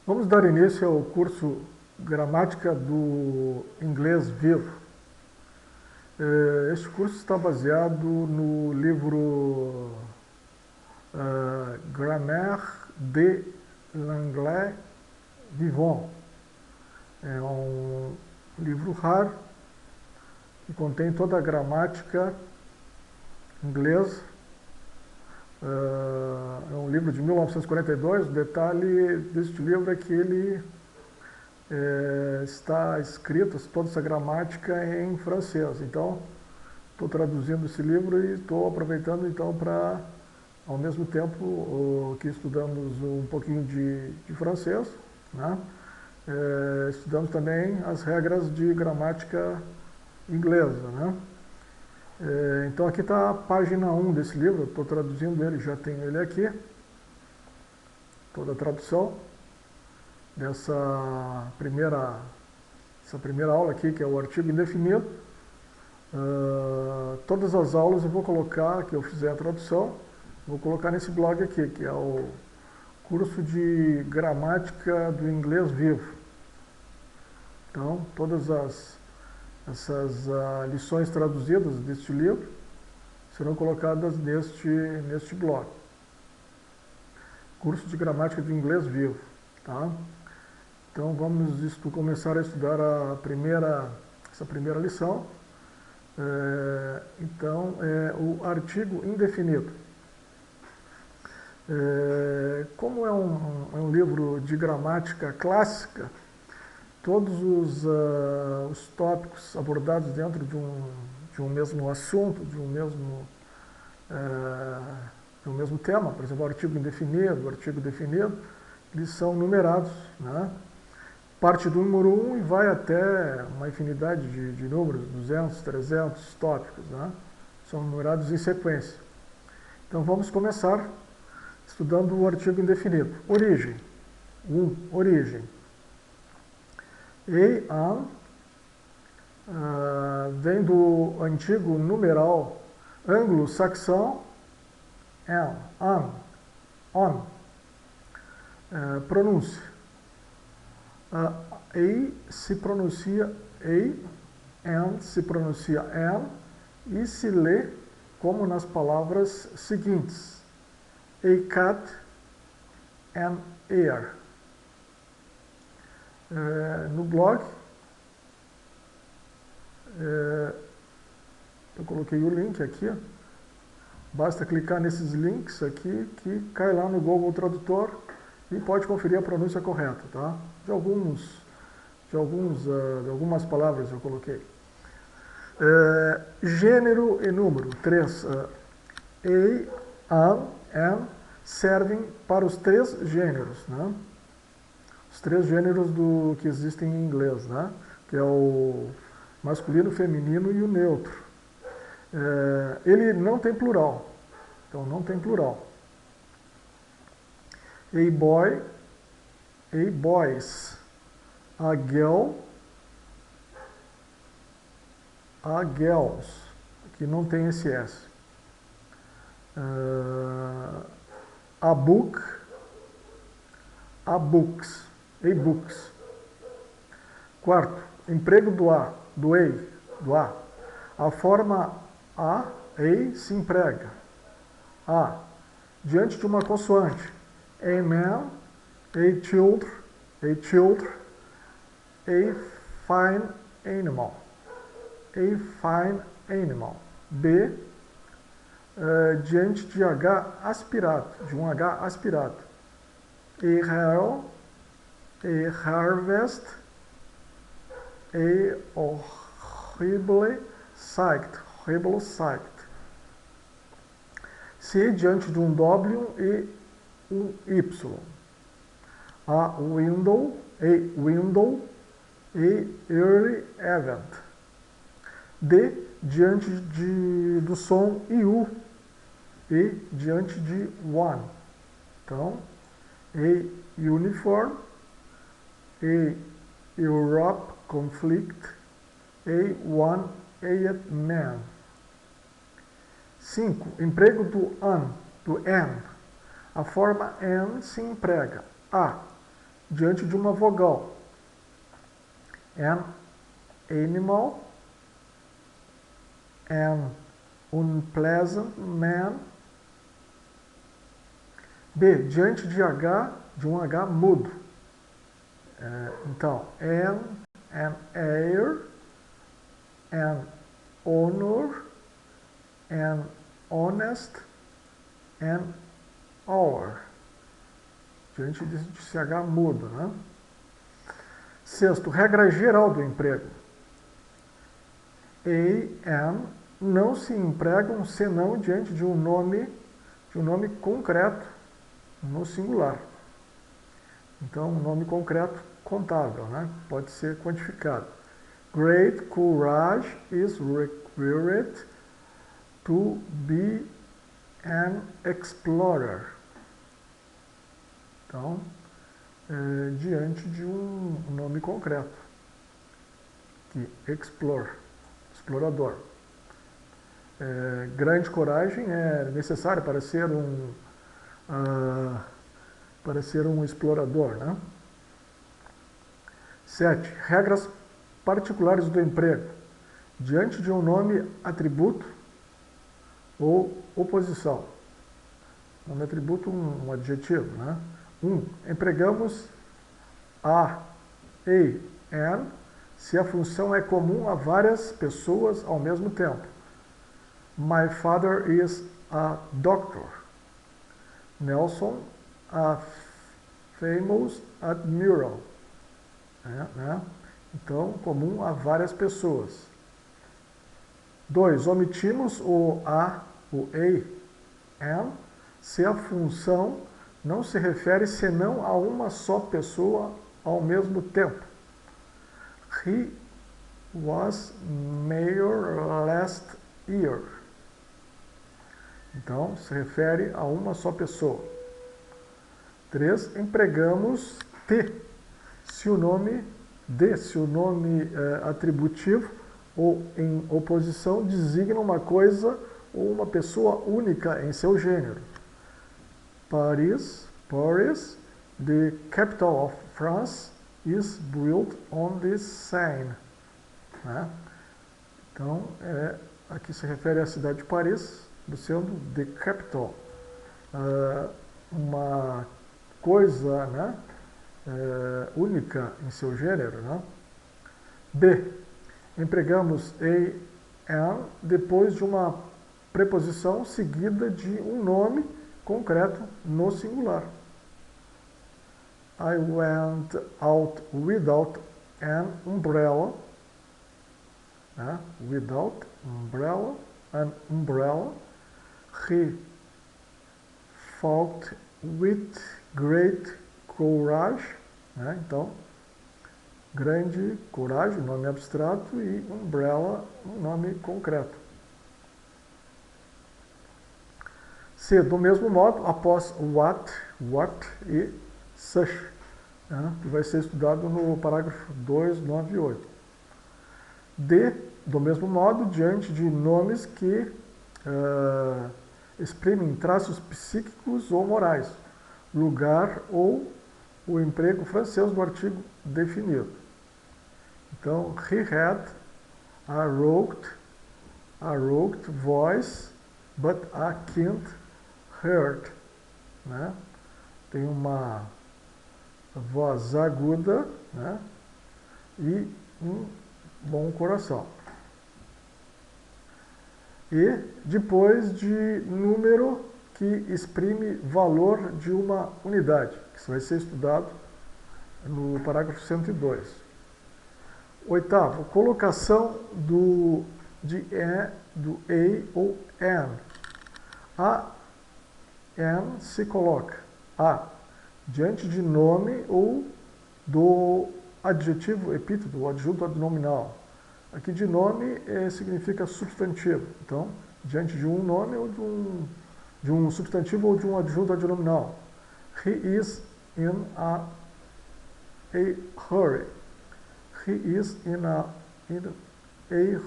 Vamos dar início ao curso Gramática do Inglês Vivo. Este curso está baseado no livro Grammaire de l'Anglais Vivant. É um livro raro que contém toda a gramática inglesa. É um livro de 1942. O detalhe deste livro é que ele está escrito, toda essa gramática em francês. Então, estou traduzindo esse livro e estou aproveitando então para, ao mesmo tempo que estudamos um pouquinho de francês, né? Estudamos também as regras de gramática inglesa, né? Então aqui está a página 1 desse livro, estou traduzindo ele, já tenho ele aqui, toda a tradução dessa primeira aula aqui, que é o artigo indefinido. Todas as aulas eu vou colocar, que eu fizer a tradução, vou colocar nesse blog aqui, que é o curso de gramática do inglês vivo. Então, todas essas lições traduzidas deste livro serão colocadas neste blog. Curso de gramática do inglês vivo, tá? Então vamos começar a estudar essa primeira lição. Então, é o artigo indefinido. Como é um livro de gramática clássica, todos os tópicos abordados dentro de um mesmo assunto, de um mesmo tema, por exemplo, o artigo indefinido, o artigo definido, eles são numerados, né? Parte do número 1 e vai até uma infinidade de números, 200, 300 tópicos, né? São numerados em sequência. Então vamos começar estudando o artigo indefinido. Origem. Origem. Vem do antigo numeral anglo-saxão on. Pronúncia. Se pronuncia se pronuncia e se lê como nas palavras seguintes: a cat, an ear. No blog, eu coloquei o link aqui, basta clicar nesses links aqui que cai lá no Google Tradutor e pode conferir a pronúncia correta, tá? De algumas palavras eu coloquei. Gênero e número, 3. An servem para os 3 gêneros, né? Os 3 gêneros que existem em inglês, né? Que é o masculino, feminino e o neutro. Ele não tem plural, então não tem plural. A boy, a boys, a girl, a girls, aqui não tem esse S. A book, a books, a books. 4, emprego do A, do A. A forma a se emprega. Diante de uma consoante. A man, a child, a fine animal. A fine animal. B, diante de H aspirado, de um H aspirado. A harvest, a horrible sight. C, diante de um W e um Y. A window, a early event. D, diante do som IU e diante de one. Então, a uniform, a Europe conflict, a one-eyed man. 5. Emprego do an. A forma an se emprega. A. diante de uma vogal. An animal, an unpleasant man. B, diante de H, de um H mudo. Então, an heir, an honor, an honest, an hour. Diante de CH mudo, né? Sexto, regra geral do emprego. An não se empregam senão diante de um nome concreto no singular. Então, um nome concreto contável, né? Pode ser quantificado. Great courage is required to be an explorer. Então, diante de um nome concreto, que explorador. Grande coragem é necessária para ser um explorador, né? 7. Regras particulares do emprego. Diante de um nome atributo ou oposição. Nome atributo, um adjetivo, né? 1. Empregamos a, an, se a função é comum a várias pessoas ao mesmo tempo. My father is a doctor. Nelson, a famous admiral. Né? Então, comum a várias pessoas. 2. Omitimos o a, an, se a função não se refere senão a uma só pessoa ao mesmo tempo. He was mayor last year. Então, se refere a uma só pessoa. 3. Empregamos T, se o nome atributivo ou em oposição designa uma coisa ou uma pessoa única em seu gênero. Paris, the capital of France, is built on the Seine. Né? Então, aqui se refere à cidade de Paris, sendo the capital. Uma coisa, né, única em seu gênero. Né? B. Empregamos an depois de uma preposição seguida de um nome concreto no singular. I went out without an umbrella. Né? Without umbrella, an umbrella. He fought with great courage. Né? Então, grande coragem, nome abstrato, e umbrella, um nome concreto. C. Do mesmo modo, após what e such, né? Que vai ser estudado no parágrafo 2, 9 e 8. D. Do mesmo modo, diante de nomes que exprimem traços psíquicos ou morais, lugar ou o emprego francês do artigo definido. Então, he had a rouged voice, but I can't heard. Né? Tem uma voz aguda, né? E um bom coração. E depois de número que exprime valor de uma unidade, que isso vai ser estudado no parágrafo 102. Oitavo, colocação do ou an. A an se coloca diante de nome ou do adjetivo epíteto, o adjunto adnominal. Aqui de nome significa substantivo. Então, diante de um nome ou de um substantivo ou de um adjunto adnominal. He is in a hurry. He is in a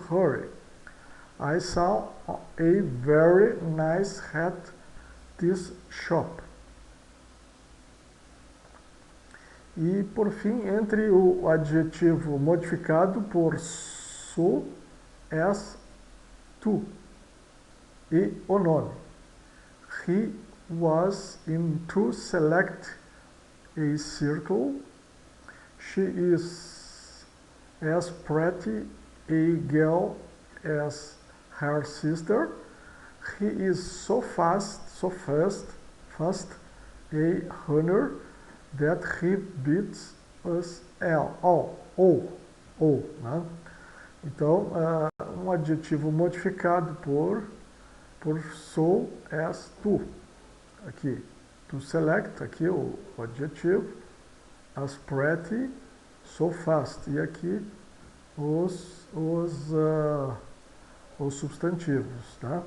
hurry. I saw a very nice hat this shop. E, por fim, entre o adjetivo modificado por so, as, tu e o nome. He was in to select a circle. She is as pretty a girl as her sister. He is so fast a runner that he beats us all. Né? Então, um adjetivo modificado por so, as, tu. Aqui, to select, aqui o adjetivo, as pretty, so fast. E aqui os substantivos, tá?